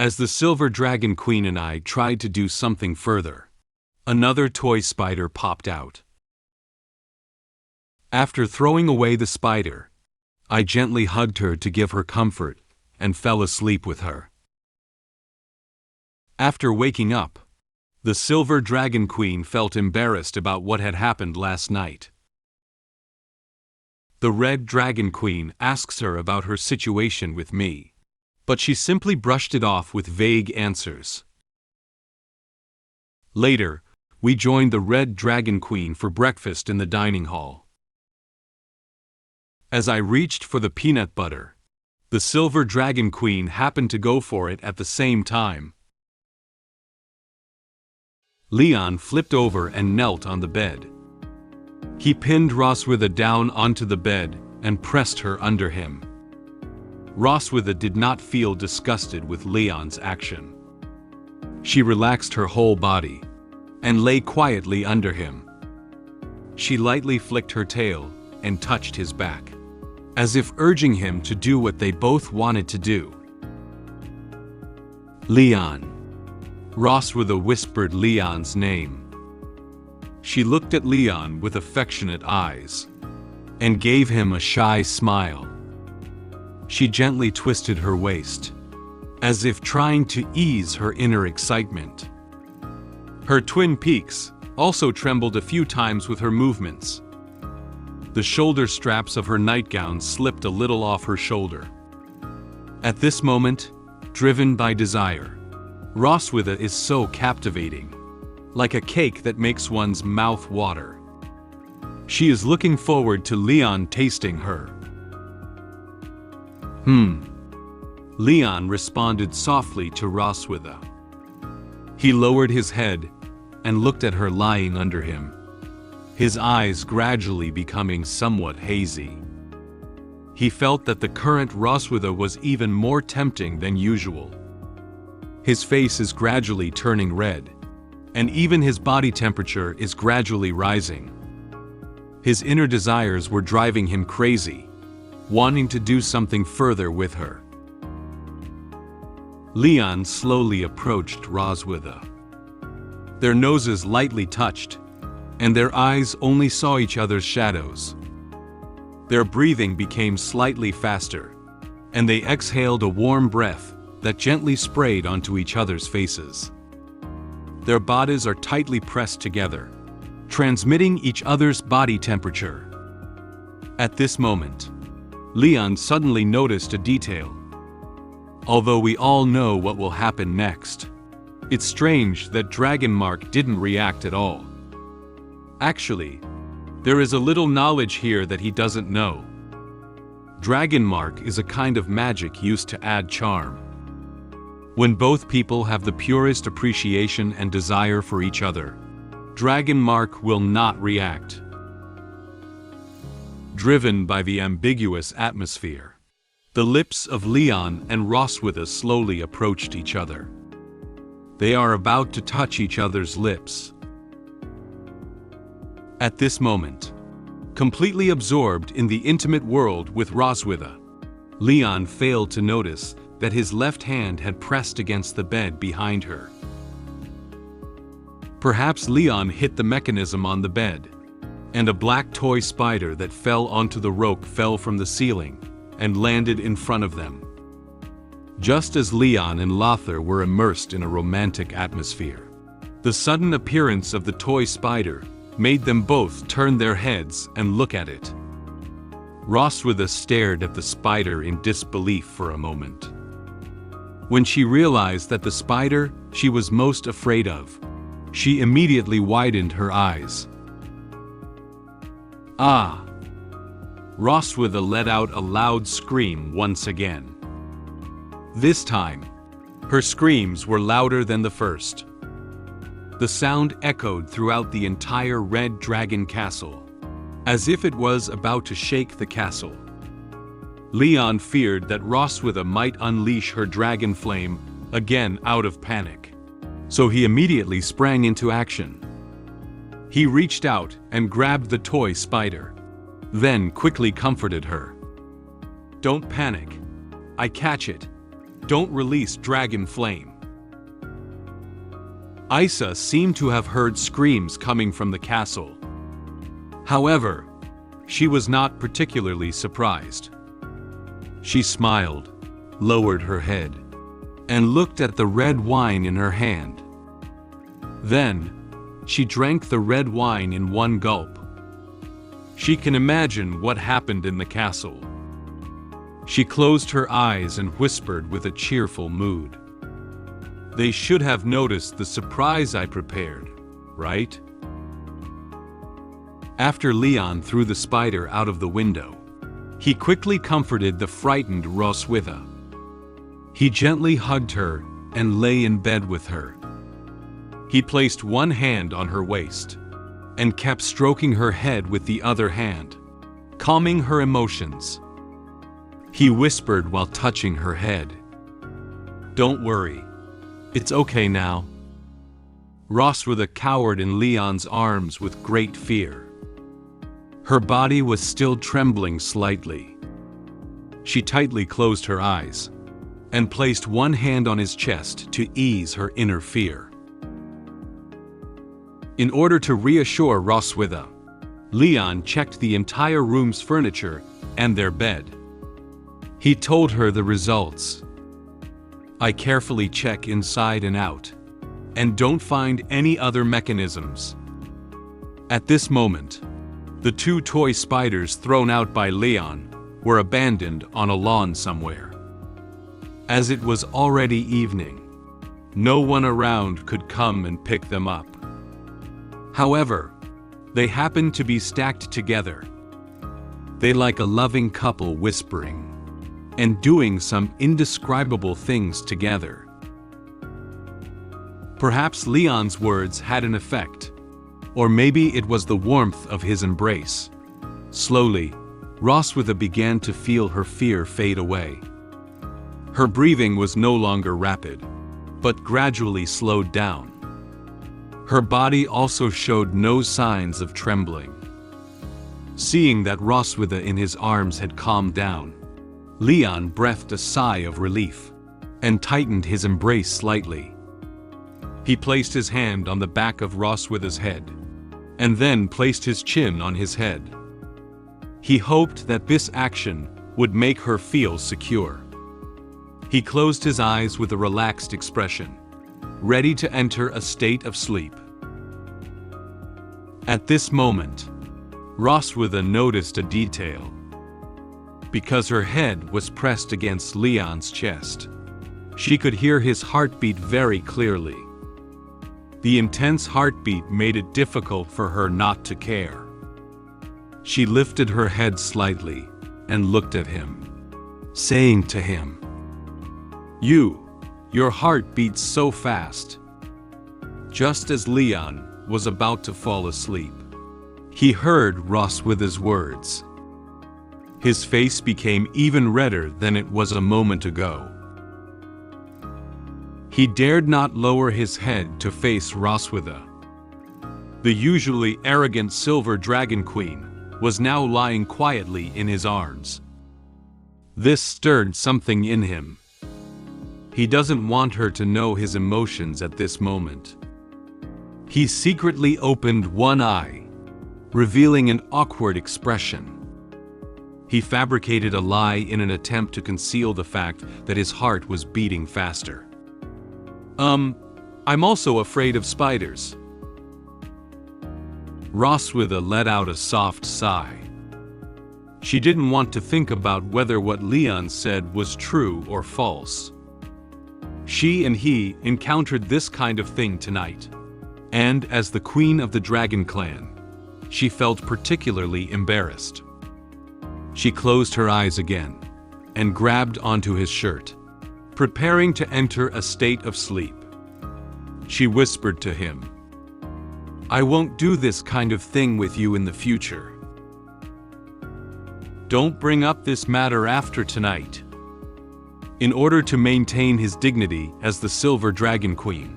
As the Silver Dragon Queen and I tried to do something further, another toy spider popped out. After throwing away the spider, I gently hugged her to give her comfort and fell asleep with her. After waking up, the Silver Dragon Queen felt embarrassed about what had happened last night. The Red Dragon Queen asks her about her situation with me, but she simply brushed it off with vague answers. Later, we joined the Red Dragon Queen for breakfast in the dining hall. As I reached for the peanut butter, the Silver Dragon Queen happened to go for it at the same time. Leon flipped over and knelt on the bed. He pinned Roswitha down onto the bed and pressed her under him. Roswitha did not feel disgusted with Leon's action. She relaxed her whole body and lay quietly under him. She lightly flicked her tail and touched his back, as if urging him to do what they both wanted to do. Leon. Roswitha whispered Leon's name. She looked at Leon with affectionate eyes and gave him a shy smile. She gently twisted her waist, as if trying to ease her inner excitement. Her twin peaks also trembled a few times with her movements. The shoulder straps of her nightgown slipped a little off her shoulder. At this moment, driven by desire, Roswitha is so captivating, like a cake that makes one's mouth water. She is looking forward to Leon tasting her. Leon responded softly to Roswitha. He lowered his head and looked at her lying under him, his eyes gradually becoming somewhat hazy. He felt that the current Roswitha was even more tempting than usual. His face is gradually turning red, and even his body temperature is gradually rising. His inner desires were driving him crazy, wanting to do something further with her. Leon slowly approached Roswitha. Their noses lightly touched, and their eyes only saw each other's shadows. Their breathing became slightly faster, and they exhaled a warm breath that gently sprayed onto each other's faces. Their bodies are tightly pressed together, transmitting each other's body temperature. At this moment, Leon suddenly noticed a detail. Although we all know what will happen next, it's strange that Dragon Mark didn't react at all. Actually, there is a little knowledge here that he doesn't know. Dragon Mark is a kind of magic used to add charm. When both people have the purest appreciation and desire for each other, Dragon Mark will not react. Driven by the ambiguous atmosphere, the lips of Leon and Roswitha slowly approached each other. They are about to touch each other's lips. At this moment, completely absorbed in the intimate world with Roswitha, Leon failed to notice that his left hand had pressed against the bed behind her. Perhaps Leon hit the mechanism on the bed, and a black toy spider that fell onto the rope fell from the ceiling and landed in front of them. Just as Leon and Lothar were immersed in a romantic atmosphere, the sudden appearance of the toy spider made them both turn their heads and look at it. Roswitha stared at the spider in disbelief for a moment. When she realized that the spider she was most afraid of, she immediately widened her eyes. Ah! Roswitha let out a loud scream once again. This time, her screams were louder than the first. The sound echoed throughout the entire Red Dragon Castle, as if it was about to shake the castle. Leon feared that Roswitha might unleash her dragon flame again out of panic, so he immediately sprang into action. He reached out and grabbed the toy spider, then quickly comforted her. "Don't panic. I catch it. don't release dragon flame. Isa seemed to have heard screams coming from the castle. However, she was not particularly surprised. She smiled, lowered her head, and looked at the red wine in her hand. Then, she drank the red wine in one gulp. She can imagine what happened in the castle. She closed her eyes and whispered with a cheerful mood. They should have noticed the surprise I prepared, right? After Leon threw the spider out of the window, he quickly comforted the frightened Roswitha. He gently hugged her and lay in bed with her. He placed one hand on her waist and kept stroking her head with the other hand, calming her emotions. He whispered while touching her head, "Don't worry, it's okay now." Roswitha cowered in Leon's arms with great fear. Her body was still trembling slightly. She tightly closed her eyes and placed one hand on his chest to ease her inner fear. In order to reassure Roswitha, Leon checked the entire room's furniture and their bed. He told her the results. "I carefully check inside and out, and don't find any other mechanisms." At this moment, the 2 toy spiders thrown out by Leon were abandoned on a lawn somewhere. As it was already evening, no one around could come and pick them up. However, they happened to be stacked together. They like a loving couple whispering and doing some indescribable things together. Perhaps Leon's words had an effect, or maybe it was the warmth of his embrace. Slowly, Roswitha began to feel her fear fade away. Her breathing was no longer rapid, but gradually slowed down. Her body also showed no signs of trembling. Seeing that Roswitha in his arms had calmed down, Leon breathed a sigh of relief and tightened his embrace slightly. He placed his hand on the back of Roswitha's head and then placed his chin on his head. He hoped that this action would make her feel secure. He closed his eyes with a relaxed expression, ready to enter a state of sleep. At this moment, Roswitha noticed a detail. Because her head was pressed against Leon's chest, she could hear his heartbeat very clearly. The intense heartbeat made it difficult for her not to care. She lifted her head slightly and looked at him, saying to him, Your heart beats so fast." Just as Leon was about to fall asleep, he heard Roswitha's words. His face became even redder than it was a moment ago. He dared not lower his head to face Roswitha. The usually arrogant silver dragon queen was now lying quietly in his arms. This stirred something in him. He doesn't want her to know his emotions at this moment. He secretly opened one eye, revealing an awkward expression. He fabricated a lie in an attempt to conceal the fact that his heart was beating faster. I'm also afraid of spiders." Roswitha let out a soft sigh. She didn't want to think about whether what Leon said was true or false. She and he encountered this kind of thing tonight, and as the queen of the dragon clan, she felt particularly embarrassed. She closed her eyes again and grabbed onto his shirt, preparing to enter a state of sleep. She whispered to him, "I won't do this kind of thing with you in the future. Don't bring up this matter after tonight." In order to maintain his dignity as the Silver Dragon Queen,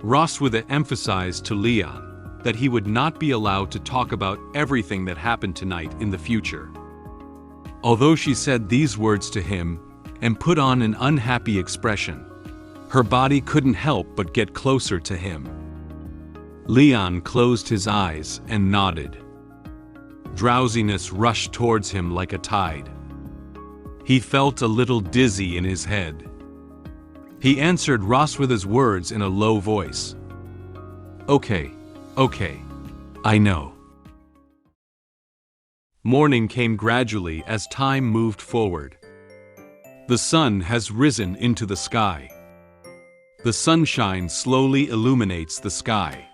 Roswitha emphasized to Leon that he would not be allowed to talk about everything that happened tonight in the future. Although she said these words to him and put on an unhappy expression. Her body couldn't help but get closer to him. Leon closed his eyes and nodded. Drowsiness rushed towards him like a tide. He felt a little dizzy in his head. He answered Roswitha's words in a low voice. Okay, I know. Morning came gradually as time moved forward. The sun has risen into the sky. The sunshine slowly illuminates the sky,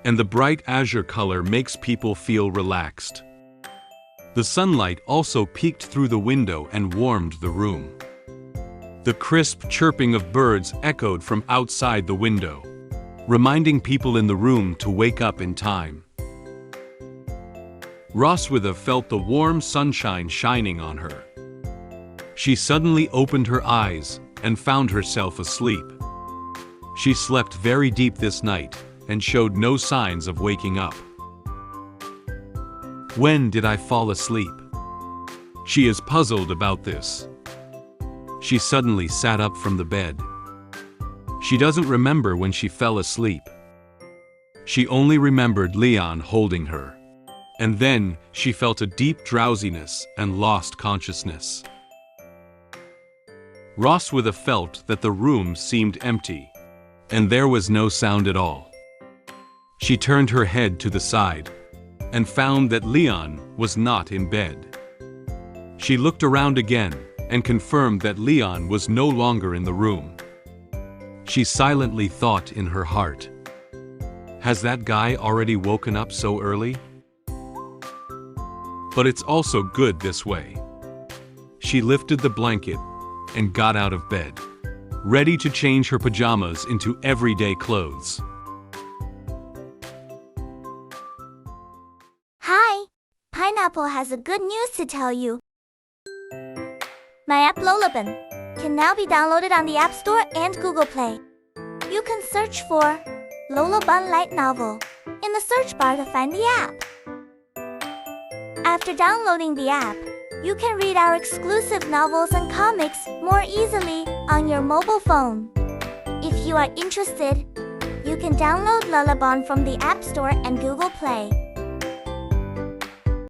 and the bright azure color makes people feel relaxed. The sunlight also peeked through the window and warmed the room. The crisp chirping of birds echoed from outside the window, reminding people in the room to wake up in time. Roswitha felt the warm sunshine shining on her. She suddenly opened her eyes and found herself asleep. She slept very deep this night and showed no signs of waking up. When did I fall asleep? She is puzzled about this. She suddenly sat up from the bed. She doesn't remember when she fell asleep. She only remembered Leon holding her. And then she felt a deep drowsiness and lost consciousness. Roswitha felt that the room seemed empty, and there was no sound at all. She turned her head to the side and found that Leon was not in bed. She looked around again and confirmed that Leon was no longer in the room. She silently thought in her heart, "Has that guy already woken up so early?" But it's also good this way. She lifted the blanket and got out of bed, ready to change her pajamas into everyday clothes. Hi! Pineapple has a good news to tell you. My app LoloBun can now be downloaded on the App Store and Google Play. You can search for LoloBun Light Novel in the search bar to find the app. After downloading the app, you can read our exclusive novels and comics more easily on your mobile phone. If you are interested, you can download LoloBun from the App Store and Google Play.